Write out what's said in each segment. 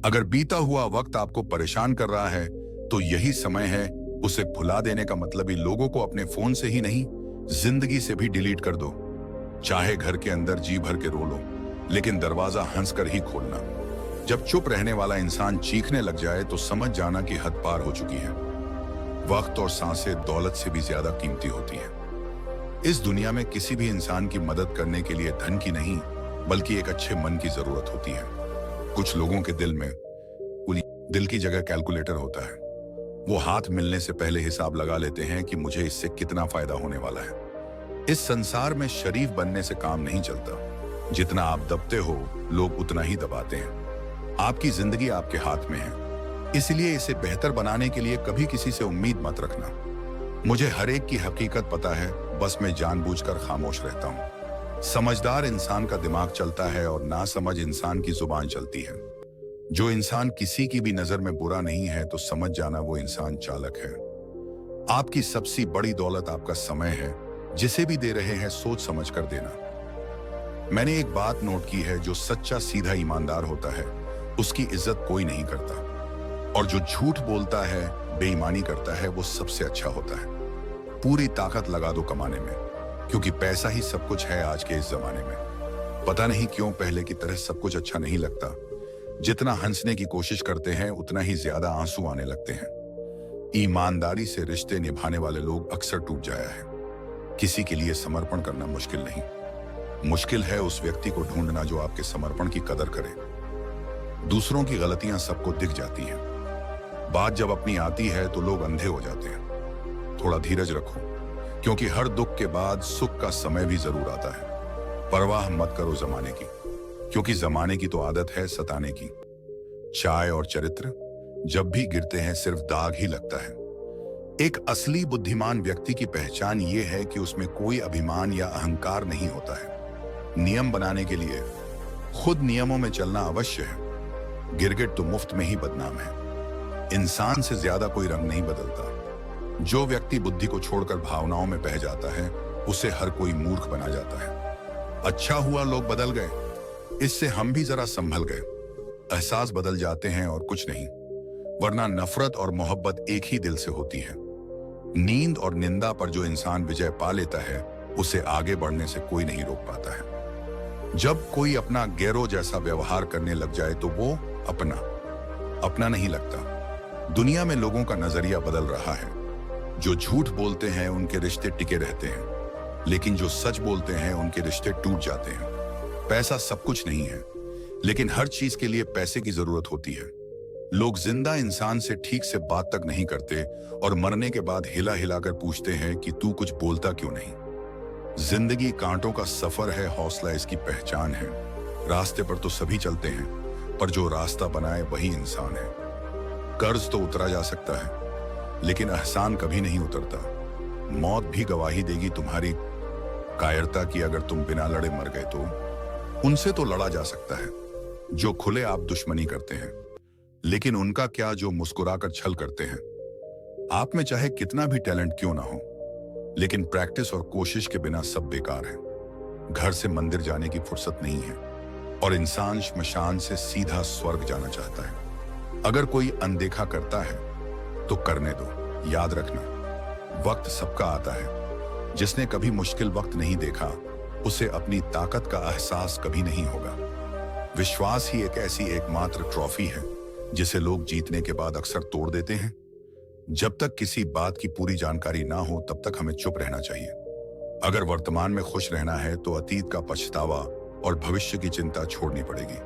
अगर बीता हुआ वक्त आपको परेशान कर रहा है, तो यही समय है उसे भुला देने का। मतलब ही लोगों को अपने फोन से ही नहीं, जिंदगी से भी डिलीट कर दो। चाहे घर के अंदर जी भर के रो लो, लेकिन दरवाजा हंसकर ही खोलना। जब चुप रहने वाला इंसान चीखने लग जाए, तो समझ जाना कि हद पार हो चुकी है। वक्त और सांसें दौलत से भी ज्यादा कीमती होती हैं। इस दुनिया में किसी भी इंसान की मदद करने के लिए धन की नहीं, बल्कि एक अच्छे मन की जरूरत होती है। कुछ लोगों के दिल में दिल की जगह कैलकुलेटर होता है। वो हाथ मिलने से पहले हिसाब लगा लेते हैं कि मुझे इससे कितना फायदा होने वाला है। इस संसार में शरीफ बनने से काम नहीं चलता। जितना आप दबते हो, लोग उतना ही दबाते हैं। आपकी जिंदगी आपके हाथ में है, इसलिए इसे बेहतर बनाने के लिए कभी किसी से उम्मीद मत रखना। मुझे हर एक की हकीकत पता है, बस मैं जानबूझकर खामोश रहता हूँ। समझदार इंसान का दिमाग चलता है और नासमझ इंसान की जुबान चलती है। जो इंसान किसी की भी नजर में बुरा नहीं है, तो समझ जाना वो इंसान चालाक है। आपकी सबसे बड़ी दौलत आपका समय है। जिसे भी दे रहे हैं, सोच समझ कर देना। मैंने एक बात नोट की है, जो सच्चा सीधा ईमानदार होता है, उसकी इज्जत कोई नहीं करता। और जो झूठ बोलता है, बेईमानी करता है, वो सबसे अच्छा होता है। पूरी ताकत लगा दो कमाने में, क्योंकि पैसा ही सब कुछ है आज के इस जमाने में। पता नहीं क्यों पहले की तरह सब कुछ अच्छा नहीं लगता। जितना हंसने की कोशिश करते हैं, उतना ही ज्यादा आंसू आने लगते हैं। ईमानदारी से रिश्ते निभाने वाले लोग अक्सर टूट जाया है। किसी के लिए समर्पण करना मुश्किल नहीं, मुश्किल है उस व्यक्ति को ढूंढना जो आपके समर्पण की कदर करे। दूसरों की गलतियां सबको दिख जाती हैं। बात जब अपनी आती है, तो लोग अंधे हो जाते हैं। थोड़ा धीरज रखो, क्योंकि हर दुख के बाद सुख का समय भी जरूर आता है। परवाह मत करो जमाने की, क्योंकि जमाने की तो आदत है सताने की। चाय और चरित्र जब भी गिरते हैं, सिर्फ दाग ही लगता है। एक असली बुद्धिमान व्यक्ति की पहचान ये है कि उसमें कोई अभिमान या अहंकार नहीं होता है। नियम बनाने के लिए खुद नियमों में चलना अवश्य है। गिरगिट तो मुफ्त में ही बदनाम है। इंसान से ज्यादा कोई रंग नहीं बदलता। जो व्यक्ति बुद्धि को छोड़कर भावनाओं में बह जाता है, उसे हर कोई मूर्ख बना जाता है। अच्छा हुआ लोग बदल गए, इससे हम भी जरा संभल गए। एहसास बदल जाते हैं और कुछ नहीं, वरना नफरत और मोहब्बत एक ही दिल से होती है। नींद और निंदा पर जो इंसान विजय पा लेता है, उसे आगे बढ़ने से कोई नहीं रोक पाता है। जब कोई अपना गैरों जैसा व्यवहार करने लग जाए, तो वो अपना नहीं लगता। दुनिया में लोगों का नजरिया बदल रहा है। जो झूठ बोलते हैं, उनके रिश्ते टिके रहते हैं, लेकिन जो सच बोलते हैं, उनके रिश्ते टूट जाते हैं। पैसा सब कुछ नहीं है, लेकिन हर चीज के लिए पैसे की जरूरत होती है। लोग जिंदा इंसान से ठीक से बात तक नहीं करते, और मरने के बाद हिला हिला कर पूछते हैं कि तू कुछ बोलता क्यों नहीं। जिंदगी कांटों का सफर है, हौसला इसकी पहचान है। रास्ते पर तो सभी चलते हैं, पर जो रास्ता बनाए वही इंसान है। कर्ज तो उतरा जा सकता है, लेकिन एहसान कभी नहीं उतरता। मौत भी गवाही देगी तुम्हारी कायरता की। अगर तुम बिना लड़े मर गए, तो उनसे तो लड़ा जा सकता है जो खुले आप दुश्मनी करते हैं, लेकिन उनका क्या जो मुस्कुराकर छल करते हैं। आप में चाहे कितना भी टैलेंट क्यों ना हो, लेकिन प्रैक्टिस और कोशिश के बिना सब बेकार है। घर से मंदिर जाने की फुर्सत नहीं है, और इंसान श्मशान से सीधा स्वर्ग जाना चाहता है। अगर कोई अनदेखा करता है, तो करने दो। याद रखना, वक्त सबका आता है। जिसने कभी मुश्किल वक्त नहीं देखा, उसे अपनी ताकत का एहसास कभी नहीं होगा। विश्वास ही एक ऐसी एकमात्र ट्रॉफी है, जिसे लोग जीतने के बाद अक्सर तोड़ देते हैं। जब तक किसी बात की पूरी जानकारी ना हो, तब तक हमें चुप रहना चाहिए। अगर वर्तमान में खुश रहना है, तो अतीत का पछतावा और भविष्य की चिंता छोड़नी पड़ेगी।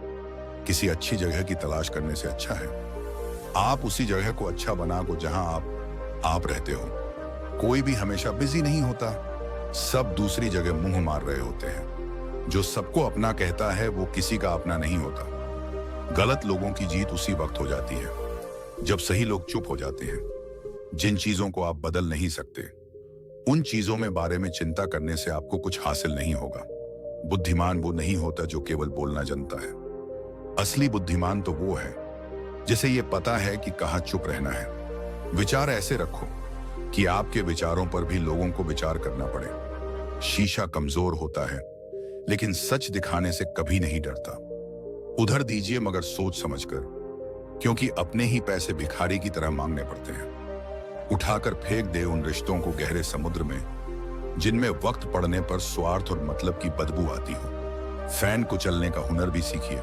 किसी अच्छी जगह की तलाश करने से अच्छा है आप उसी जगह को अच्छा बना को जहां आप रहते हो। कोई भी हमेशा बिजी नहीं होता, सब दूसरी जगह मुंह मार रहे होते हैं। जो सबको अपना कहता है, वो किसी का अपना नहीं होता। गलत लोगों की जीत उसी वक्त हो जाती है जब सही लोग चुप हो जाते हैं। जिन चीजों को आप बदल नहीं सकते, उन चीजों में बारे में चिंता करने से आपको कुछ हासिल नहीं होगा। बुद्धिमान वो नहीं होता जो केवल बोलना जानता है। असली बुद्धिमान तो वो है जिसे ये पता है कि कहाँ चुप रहना है। विचार ऐसे रखो कि आपके विचारों पर भी लोगों को विचार करना पड़े। शीशा कमजोर होता है, लेकिन सच दिखाने से कभी नहीं डरता। उधर दीजिए, मगर सोच समझकर। क्योंकि अपने ही पैसे भिखारी की तरह मांगने पड़ते हैं। उठाकर फेंक दे उन रिश्तों को गहरे समुद्र में जिनमें वक्त पड़ने पर स्वार्थ और मतलब की बदबू आती हो। फैन को चलने का हुनर भी सीखिए,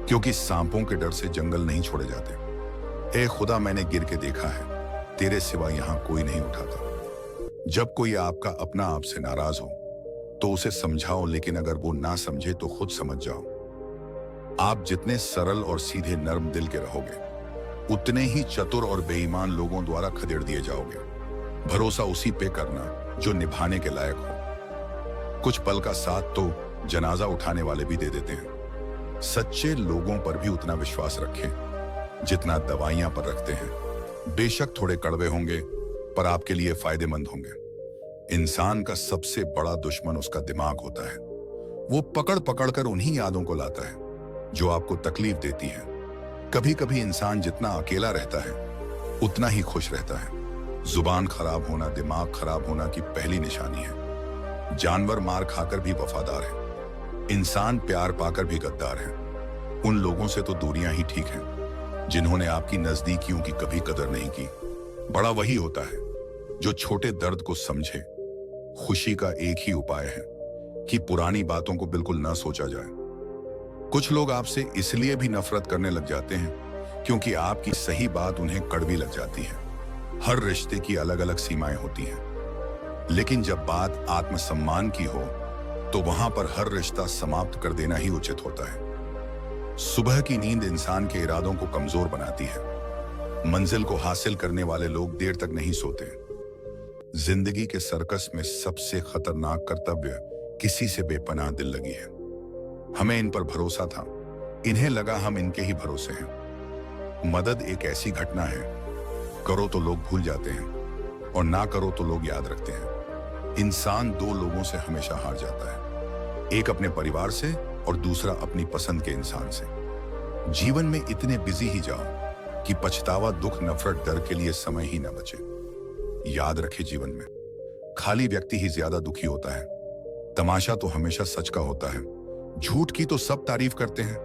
क्योंकि सांपों के डर से जंगल नहीं छोड़े जाते। ए खुदा, मैंने गिर के देखा है, तेरे सिवा यहां कोई नहीं उठाता। जब कोई आपका अपना आपसे नाराज हो तो उसे समझाओ, लेकिन अगर वो ना समझे तो खुद समझ जाओ। आप जितने सरल और सीधे नर्म दिल के रहोगे, उतने ही चतुर और बेईमान लोगों द्वारा खदेड़ दिए जाओगे। भरोसा उसी पे करना जो निभाने के लायक हो। कुछ पल का साथ तो जनाजा उठाने वाले भी दे देते हैं। सच्चे लोगों पर भी उतना विश्वास रखें जितना दवाइयां पर रखते हैं। बेशक थोड़े कड़वे होंगे, पर आपके लिए फायदेमंद होंगे। इंसान का सबसे बड़ा दुश्मन उसका दिमाग होता है। वो पकड़ पकड़ कर उन्हीं यादों को लाता है जो आपको तकलीफ देती है। कभी कभी इंसान जितना अकेला रहता है उतना ही खुश रहता है। जुबान खराब होना दिमाग खराब होना की पहली निशानी है। जानवर मार खाकर भी वफादार है, इंसान प्यार पाकर भी गद्दार है। उन लोगों से तो दूरियां ही ठीक हैं जिन्होंने आपकी नजदीकियों की कभी कदर नहीं की। बड़ा वही होता है जो छोटे दर्द को समझे। खुशी का एक ही उपाय है कि पुरानी बातों को बिल्कुल न सोचा जाए। कुछ लोग आपसे इसलिए भी नफरत करने लग जाते हैं क्योंकि आपकी सही बात उन्हें कड़वी लग जाती है। हर रिश्ते की अलग अलग सीमाएं होती हैं, लेकिन जब बात आत्मसम्मान की हो तो वहां पर हर रिश्ता समाप्त कर देना ही उचित होता है। सुबह की नींद इंसान के इरादों को कमजोर बनाती है। मंजिल को हासिल करने वाले लोग देर तक नहीं सोते। जिंदगी के सर्कस में सबसे खतरनाक कर्तव्य किसी से बेपनाह दिल लगी है। हमें इन पर भरोसा था, इन्हें लगा हम इनके ही भरोसे हैं। मदद एक ऐसी घटना है, करो तो लोग भूल जाते हैं और ना करो तो लोग याद रखते हैं। इंसान दो लोगों से हमेशा हार जाता है, एक अपने परिवार से और दूसरा अपनी पसंद के इंसान से। जीवन में इतने बिजी ही जाओ कि पछतावा दुख नफरत डर के लिए समय ही ना बचे। याद रखे, जीवन में खाली व्यक्ति ही ज्यादा दुखी होता है। तमाशा तो हमेशा सच का होता है। झूठ की तो सब तारीफ करते हैं।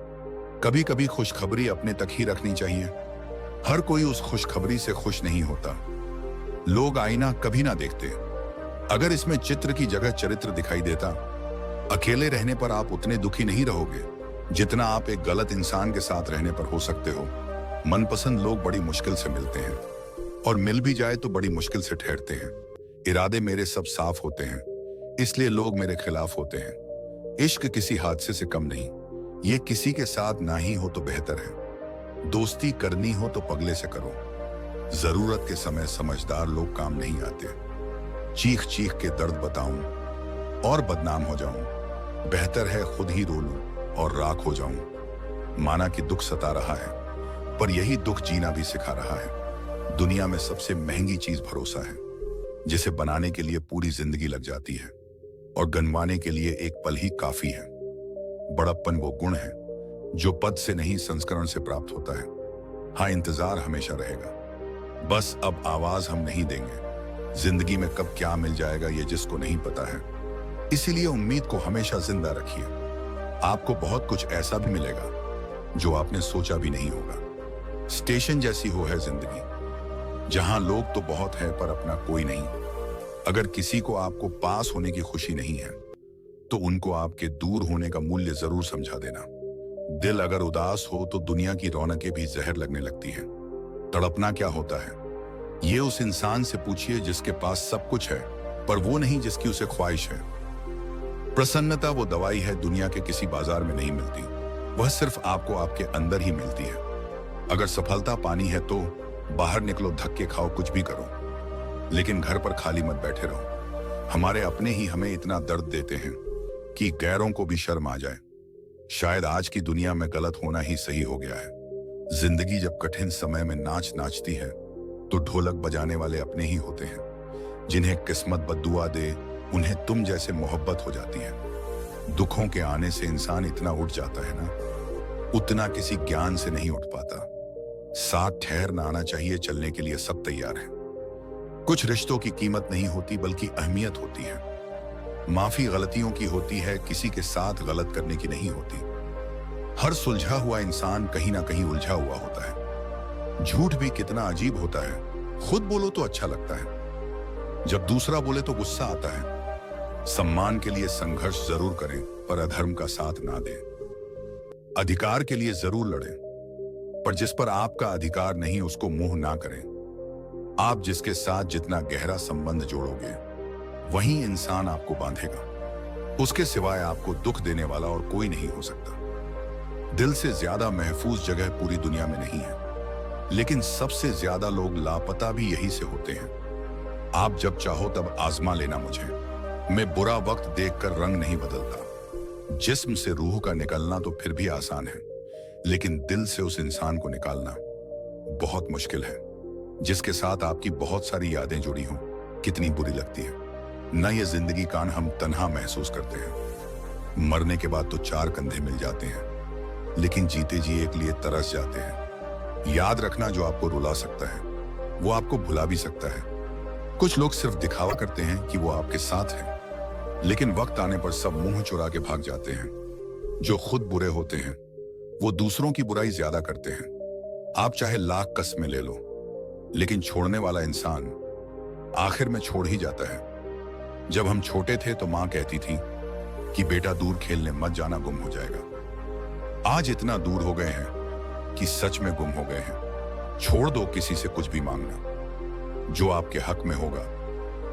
कभी कभी खुशखबरी अपने तक ही रखनी चाहिए। हर कोई उस खुशखबरी से खुश नहीं होता। लोग आईना कभी ना देखते। अगर इसमें चित्र की जगह चरित्र दिखाई देता, अकेले रहने पर आप उतने दुखी नहीं रहोगे जितना आप एक गलत इंसान के साथ रहने पर हो सकते हो। मनपसंद लोग बड़ी मुश्किल से मिलते हैं और मिल भी जाए तो बड़ी मुश्किल से ठहरते हैं। इरादे मेरे सब साफ होते हैं, इसलिए लोग मेरे खिलाफ होते हैं। इश्क किसी हादसे से कम नहीं, ये किसी के साथ ना ही हो तो बेहतर है। दोस्ती करनी हो तो पगले से करो। जरूरत के समय समझदार लोग काम नहीं आते। चीख चीख के दर्द बताऊं और बदनाम हो जाऊं, बेहतर है खुद ही रो लूं और राख हो जाऊं। माना कि दुख सता रहा है, पर यही दुख जीना भी सिखा रहा है। दुनिया में सबसे महंगी चीज भरोसा है, जिसे बनाने के लिए पूरी जिंदगी लग जाती है और गनवाने के लिए एक पल ही काफी है। बड़प्पन वो गुण है जो पद से नहीं संस्करण से प्राप्त होता है। हाँ, इंतजार हमेशा रहेगा, बस अब आवाज हम नहीं देंगे। जिंदगी में कब क्या मिल जाएगा ये जिसको नहीं पता है, इसीलिए उम्मीद को हमेशा जिंदा रखिए। आपको बहुत कुछ ऐसा भी मिलेगा जो आपने सोचा भी नहीं होगा। स्टेशन जैसी हो है जिंदगी, जहां लोग तो बहुत है पर अपना कोई नहीं। अगर किसी को आपको पास होने की खुशी नहीं है तो उनको आपके दूर होने का मूल्य जरूर समझा देना। दिल अगर उदास हो तो दुनिया की रौनकें भी जहर लगने लगती हैं। तड़पना क्या होता है, ये उस इंसान से पूछिए जिसके पास सब कुछ है पर वो नहीं जिसकी उसे ख्वाहिश है। प्रसन्नता वो दवाई है दुनिया के किसी बाजार में नहीं मिलती, वह सिर्फ आपको आपके अंदर ही मिलती है। अगर सफलता पानी है तो बाहर निकलो, धक्के खाओ, कुछ भी करो, लेकिन घर पर खाली मत बैठे रहो। हमारे अपने ही हमें इतना दर्द देते हैं कि गैरों को भी शर्म आ जाए। शायद आज की दुनिया में गलत होना ही सही हो गया है। जिंदगी जब कठिन समय में नाच नाचती है तो ढोलक बजाने वाले अपने ही होते हैं। जिन्हें किस्मत बद्दुआ दे उन्हें तुम जैसे मोहब्बत हो जाती है। दुखों के आने से इंसान इतना उठ जाता है ना, उतना किसी ज्ञान से नहीं उठ पाता। साथ ठहरना आना चाहिए, चलने के लिए सब तैयार है। कुछ रिश्तों की कीमत नहीं होती बल्कि अहमियत होती है। माफी गलतियों की होती है, किसी के साथ गलत करने की नहीं होती। हर सुलझा हुआ इंसान कहीं ना कहीं उलझा हुआ होता है। झूठ भी कितना अजीब होता है। खुद बोलो तो अच्छा लगता है, जब दूसरा बोले तो गुस्सा आता है। सम्मान के लिए संघर्ष जरूर करें, पर अधर्म का साथ ना दें। अधिकार के लिए जरूर लड़ें, पर जिस पर आपका अधिकार नहीं उसको मुंह ना करें। आप जिसके साथ जितना गहरा संबंध जोड़ोगे, वही इंसान आपको बांधेगा। उसके सिवाय आपको दुख देने वाला और कोई नहीं हो सकता। दिल से ज्यादा महफूज जगह पूरी दुनिया में नहीं है, लेकिन सबसे ज्यादा लोग लापता भी यही से होते हैं। आप जब चाहो तब आजमा लेना मुझे। मैं बुरा वक्त देखकर रंग नहीं बदलता। जिस्म से रूह का निकलना तो फिर भी आसान है, लेकिन दिल से उस इंसान को निकालना बहुत मुश्किल है, जिसके साथ आपकी बहुत सारी यादें जुड़ी हों। कितनी बुरी लगती है न ये जिंदगी कान हम तन्हा महसूस करते हैं। मरने के बाद तो चार कंधे मिल जाते हैं, लेकिन जीते जी एक लिए तरस जाते हैं। याद रखना, जो आपको रुला सकता है वो आपको भुला भी सकता है। कुछ लोग सिर्फ दिखावा करते हैं कि वो आपके साथ हैं, लेकिन वक्त आने पर सब मुंह चुरा के भाग जाते हैं। जो खुद बुरे होते हैं वो दूसरों की बुराई ज्यादा करते हैं। आप चाहे लाख कस्में ले लो, लेकिन छोड़ने वाला इंसान आखिर में छोड़ ही जाता है। जब हम छोटे थे तो मां कहती थी कि बेटा दूर खेलने मत जाना, गुम हो जाएगा। आज इतना दूर हो गए हैं कि सच में गुम हो गए हैं। छोड़ दो किसी से कुछ भी मांगना। जो आपके हक में होगा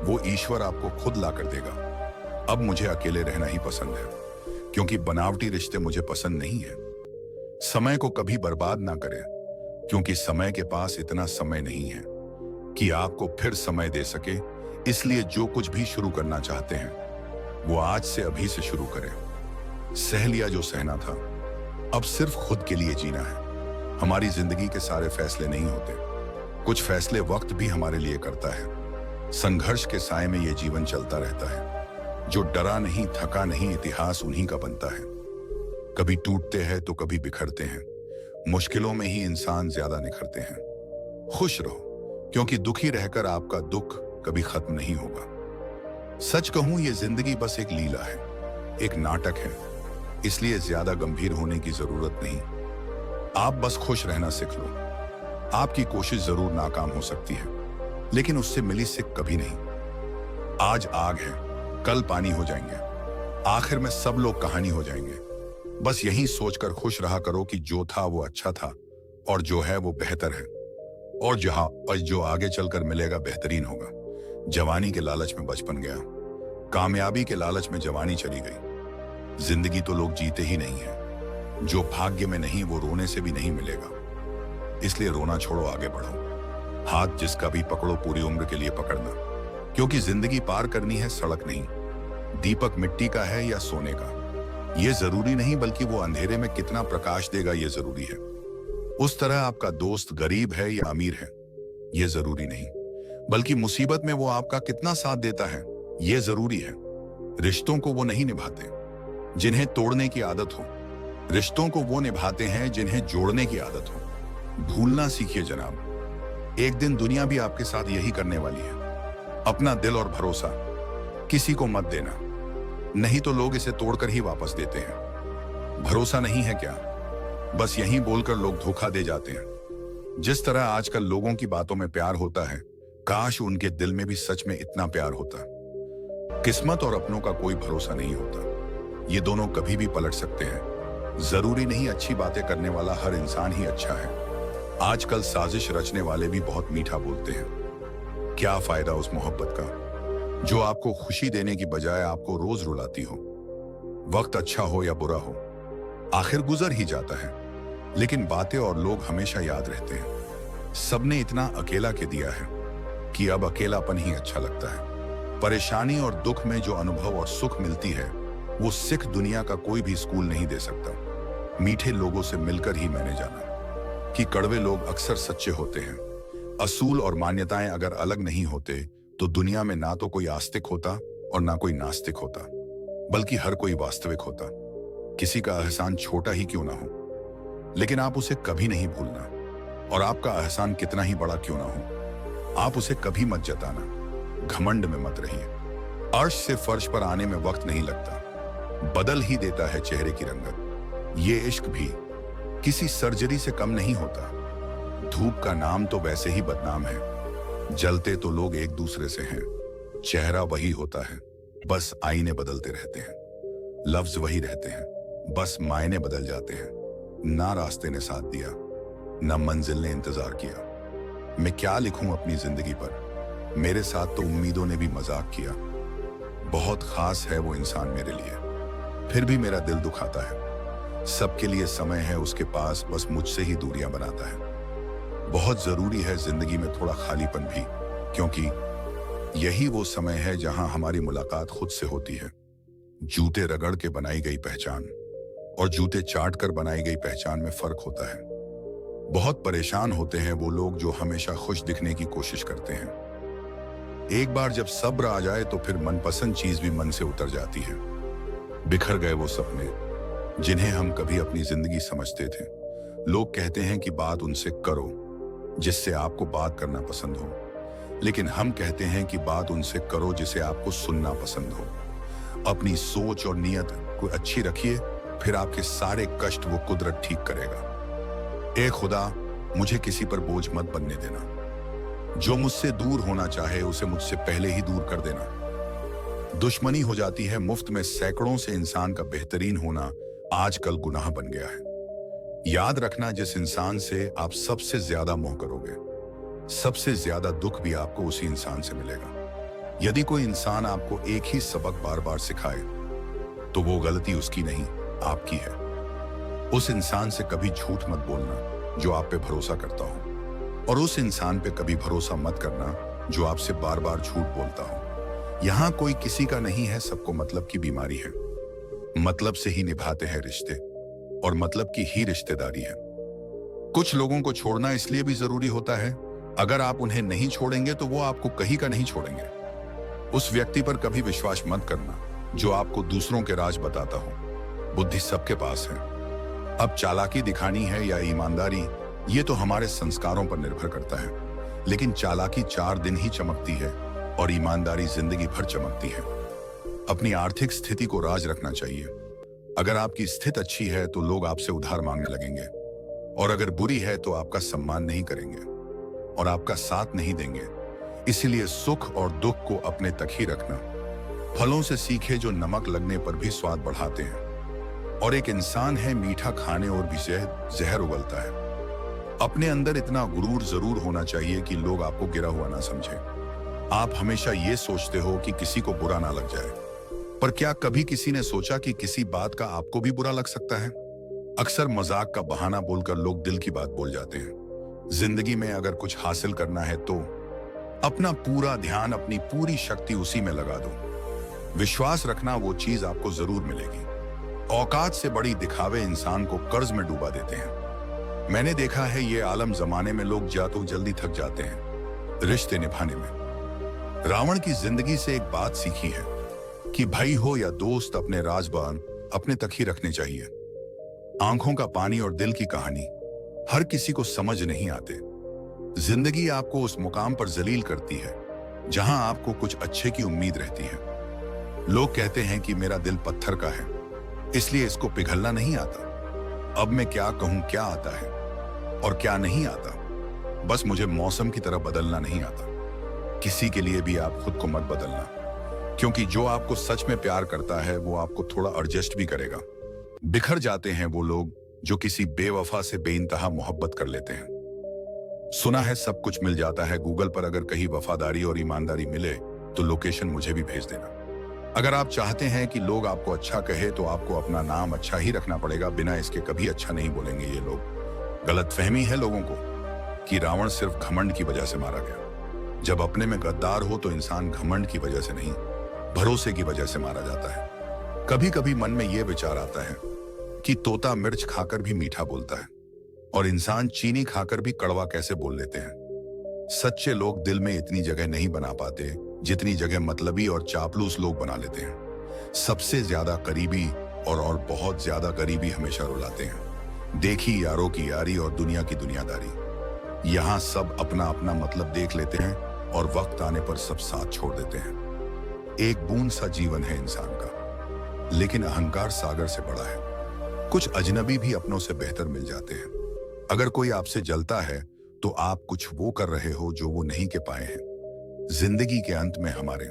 वो ईश्वर आपको खुद ला कर देगा। अब मुझे अकेले रहना ही पसंद है, क्योंकि बनावटी रिश्ते मुझे पसंद नहीं है। समय को कभी बर्बाद ना करें, क्योंकि समय के पास इतना समय नहीं है कि आपको फिर समय दे सके। इसलिए जो कुछ भी शुरू करना चाहते हैं वो आज से अभी से शुरू करें। सह लिया जो सहना था, अब सिर्फ खुद के लिए जीना है। हमारी जिंदगी के सारे फैसले नहीं होते, कुछ फैसले वक्त भी हमारे लिए करता है। संघर्ष के साए में ये जीवन चलता रहता है। जो डरा नहीं, थका नहीं, इतिहास उन्हीं का बनता है। कभी टूटते हैं तो कभी बिखरते हैं। मुश्किलों में ही इंसान ज्यादा निखरते हैं। खुश रहो, क्योंकि दुखी रहकर आपका दुख कभी खत्म नहीं होगा। सच कहूं, ये जिंदगी बस एक लीला है, एक नाटक है, इसलिए ज्यादा गंभीर होने की जरूरत नहीं। आप बस खुश रहना सीख लो। आपकी कोशिश जरूर नाकाम हो सकती है, लेकिन उससे मिली सीख कभी नहीं। आज आग है, कल पानी हो जाएंगे, आखिर में सब लोग कहानी हो जाएंगे। बस यही सोचकर खुश रहा करो कि जो था वो अच्छा था, और जो है वो बेहतर है, और जो आगे चलकर मिलेगा बेहतरीन होगा। जवानी के लालच में बचपन गया, कामयाबी के लालच में जवानी चली गई। जिंदगी तो लोग जीते ही नहीं है। जो भाग्य में नहीं वो रोने से भी नहीं मिलेगा। इसलिए रोना छोड़ो, आगे बढ़ो। हाथ जिसका भी पकड़ो पूरी उम्र के लिए पकड़ना, क्योंकि जिंदगी पार करनी है, सड़क नहीं। दीपक मिट्टी का है या सोने का, ये जरूरी नहीं, बल्कि वो अंधेरे में कितना प्रकाश देगा ये जरूरी है। उस तरह आपका दोस्त गरीब है या अमीर है ये जरूरी नहीं, बल्कि मुसीबत में वो आपका कितना साथ देता है ये जरूरी है। रिश्तों को वो नहीं निभाते जिन्हें तोड़ने की आदत हो, रिश्तों को वो निभाते हैं जिन्हें जोड़ने की आदत हो। भूलना सीखिए जनाब, एक दिन दुनिया भी आपके साथ यही करने वाली है। अपना दिल और भरोसा किसी को मत देना, नहीं तो लोग इसे तोड़कर ही वापस देते हैं। भरोसा नहीं है क्या, बस यही बोलकर लोग धोखा दे जाते हैं। जिस तरह आजकल लोगों की बातों में प्यार होता है, काश उनके दिल में भी सच में इतना प्यार होता। किस्मत और अपनों का कोई भरोसा नहीं होता, ये दोनों कभी भी पलट सकते हैं। जरूरी नहीं अच्छी बातें करने वाला हर इंसान ही अच्छा है। आजकल साजिश रचने वाले भी बहुत मीठा बोलते हैं। क्या फायदा उस मोहब्बत का जो आपको खुशी देने की बजाय आपको रोज रुलाती हो। वक्त अच्छा हो या बुरा हो, आखिर गुजर ही जाता है, लेकिन बातें और लोग हमेशा याद रहते हैं। सबने इतना अकेला के दिया है कि अब अकेलापन ही अच्छा लगता है। परेशानी और दुख में जो अनुभव और सुख मिलती है वो सिख दुनिया का कोई भी स्कूल नहीं दे सकता। मीठे लोगों से मिलकर ही मैंने जाना कि कड़वे लोग अक्सर सच्चे होते हैं। असूल और मान्यताएं अगर अलग नहीं होते तो दुनिया में ना तो कोई आस्तिक होता और ना कोई नास्तिक होता, बल्कि हर कोई वास्तविक होता। किसी का एहसान छोटा ही क्यों ना हो, लेकिन आप उसे कभी नहीं भूलना, और आपका एहसान कितना ही बड़ा क्यों ना हो, आप उसे कभी मत जताना। घमंड में मत रहिए। अर्श से फर्श पर आने में वक्त नहीं लगता, बदल ही देता है चेहरे की रंगत। ये इश्क भी किसी सर्जरी से कम नहीं होता। धूप का नाम तो वैसे ही बदनाम है। जलते तो लोग एक दूसरे से हैं, चेहरा वही होता है, बस आईने बदलते रहते हैं। लफ्ज वही रहते हैं, बस मायने बदल जाते हैं। ना रास्ते ने साथ दिया, ना मंजिल ने इंतजार किया। मैं क्या लिखूं अपनी जिंदगी पर, मेरे साथ तो उम्मीदों ने भी मजाक किया। बहुत खास है वो इंसान मेरे लिए, फिर भी मेरा दिल दुखाता है। सबके लिए समय है उसके पास, बस मुझसे ही दूरियां बनाता है। बहुत जरूरी है जिंदगी में थोड़ा खालीपन भी, क्योंकि यही वो समय है जहां हमारी मुलाकात खुद से होती है। जूते रगड़ के बनाई गई पहचान और जूते चाट कर बनाई गई पहचान में फर्क होता है। बहुत परेशान होते हैं वो लोग जो हमेशा खुश दिखने की कोशिश करते हैं। एक बार जब सब्र आ जाए तो फिर मनपसंद चीज भी मन से उतर जाती है। बिखर गए वो सपने जिन्हें हम कभी अपनी जिंदगी समझते थे। लोग कहते हैं कि बात उनसे करो जिससे आपको बात करना पसंद हो, लेकिन हम कहते हैं कि बात उनसे करो जिसे आपको सुनना पसंद हो। अपनी सोच और नीयत को अच्छी रखिए, फिर आपके सारे कष्ट वो कुदरत ठीक करेगा। ए खुदा, मुझे किसी पर बोझ मत बनने देना। जो मुझसे दूर होना चाहे उसे मुझसे पहले ही दूर कर देना। दुश्मनी हो जाती है मुफ्त में, सैकड़ों से इंसान का बेहतरीन होना आजकल गुनाह बन गया है। याद रखना, जिस इंसान से आप सबसे ज्यादा मोह करोगे, सबसे ज्यादा दुख भी आपको उसी इंसान से मिलेगा। यदि कोई इंसान आपको एक ही सबक बार बार सिखाए तो वो गलती उसकी नहीं, आपकी है। उस इंसान से कभी झूठ मत बोलना जो आप पे भरोसा करता हो, और उस इंसान पे कभी भरोसा मत करना जो आपसे बार बार झूठ बोलता हो। यहां कोई किसी का नहीं है, सबको मतलब की बीमारी है। मतलब से ही निभाते हैं रिश्ते, और मतलब की ही रिश्तेदारी है। कुछ लोगों को छोड़ना इसलिए भी जरूरी होता है, अगर आप उन्हें नहीं छोड़ेंगे तो वो आपको कहीं का नहीं छोड़ेंगे। उस व्यक्ति पर कभी विश्वास मत करना जो आपको दूसरों के राज बताता हो। बुद्धि सबके पास है, अब चालाकी दिखानी है या ईमानदारी, ये तो हमारे संस्कारों पर निर्भर करता है। लेकिन चालाकी 4 दिन ही चमकती है और ईमानदारी जिंदगी भर चमकती है। अपनी आर्थिक स्थिति को राज रखना चाहिए। अगर आपकी स्थिति अच्छी है तो लोग आपसे उधार मांगने लगेंगे, और अगर बुरी है तो आपका सम्मान नहीं करेंगे और आपका साथ नहीं देंगे। इसीलिए सुख और दुख को अपने तक ही रखना। फलों से सीखे जो नमक लगने पर भी स्वाद बढ़ाते हैं, और एक इंसान है मीठा खाने और भी जहर उगलता है। अपने अंदर इतना गुरूर जरूर होना चाहिए कि लोग आपको गिरा हुआ ना समझे। आप हमेशा ये सोचते हो कि किसी को बुरा ना लग जाए, पर क्या कभी किसी ने सोचा कि किसी बात का आपको भी बुरा लग सकता है? अक्सर मजाक का बहाना बोलकर लोग दिल की बात बोल जाते हैं। जिंदगी में अगर कुछ हासिल करना है तो अपना पूरा ध्यान, अपनी पूरी शक्ति उसी में लगा दो। विश्वास रखना, वो चीज आपको जरूर मिलेगी। औकात से बड़ी दिखावे इंसान को कर्ज में डूबा देते हैं। मैंने देखा है ये आलम जमाने में लोग या तो जल्दी थक जाते हैं रिश्ते निभाने में। रावण की जिंदगी से एक बात सीखी है कि भाई हो या दोस्त, अपने राज़ अपने तक ही रखने चाहिए। आंखों का पानी और दिल की कहानी हर किसी को समझ नहीं आते। जिंदगी आपको उस मुकाम पर जलील करती है जहां आपको कुछ अच्छे की उम्मीद रहती है। लोग कहते हैं कि मेरा दिल पत्थर का है, इसलिए इसको पिघलना नहीं आता। अब मैं क्या कहूं, क्या आता है और क्या नहीं आता। बस मुझे मौसम की तरह बदलना नहीं आता। किसी के लिए भी आप खुद को मत बदलना, क्योंकि जो आपको सच में प्यार करता है वो आपको थोड़ा एडजस्ट भी करेगा। बिखर जाते हैं वो लोग जो किसी बेवफा से बेइंतहा मोहब्बत कर लेते हैं। सुना है सब कुछ मिल जाता है गूगल पर, अगर कहीं वफादारी और ईमानदारी मिले तो लोकेशन मुझे भी भेज देना। अगर आप चाहते हैं कि लोग आपको अच्छा कहे तो आपको अपना नाम अच्छा ही रखना पड़ेगा, बिना इसके कभी अच्छा नहीं बोलेंगे ये लोग। गलतफहमी है लोगों को कि रावण सिर्फ घमंड की वजह से मारा गया। जब अपने में गद्दार हो तो इंसान घमंड की वजह से नहीं, भरोसे की वजह से मारा जाता है। कभी कभी मन में यह विचार आता है कि तोता मिर्च खाकर भी मीठा बोलता है और इंसान चीनी खाकर भी कड़वा कैसे बोल लेते हैं। सच्चे लोग दिल में इतनी जगह नहीं बना पाते जितनी जगह मतलबी और चापलूस लोग बना लेते हैं। सबसे ज्यादा करीबी और बहुत ज्यादा गरीबी हमेशा रुलाते हैं। देखी यारों की यारी और दुनिया की दुनियादारी। यहाँ सब अपना अपना मतलब देख लेते हैं और वक्त आने पर सब साथ छोड़ देते हैं। एक बूंद सा जीवन है इंसान का, लेकिन अहंकार सागर से बड़ा है। कुछ अजनबी भी अपनों से बेहतर मिल जाते हैं। अगर कोई आपसे जलता है तो आप कुछ वो कर रहे हो जो वो नहीं के पाए हैं। जिंदगी के अंत में हमारे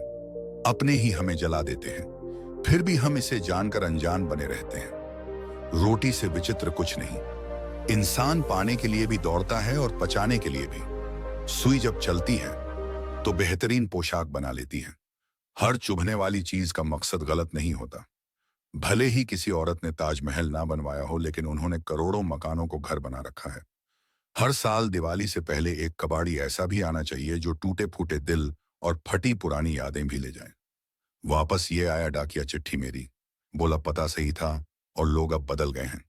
अपने ही हमें जला देते हैं, फिर भी हम इसे जानकर अनजान बने रहते हैं। रोटी से विचित्र कुछ नहीं। इंसान पाने के लिए भी दौड़ता है और पचाने के लिए भी। सुई जब चलती है तो बेहतरीन पोशाक बना लेती है। हर चुभने वाली चीज का मकसद गलत नहीं होता। भले ही किसी औरत ने ताजमहल ना बनवाया हो, लेकिन उन्होंने करोड़ों मकानों को घर बना रखा है। हर साल दिवाली से पहले एक कबाड़ी ऐसा भी आना चाहिए जो टूटे फूटे दिल और फटी पुरानी यादें भी ले जाए। वापस ये आया डाकिया चिट्ठी मेरी, बोला पता सही था और लोग अब बदल गए हैं।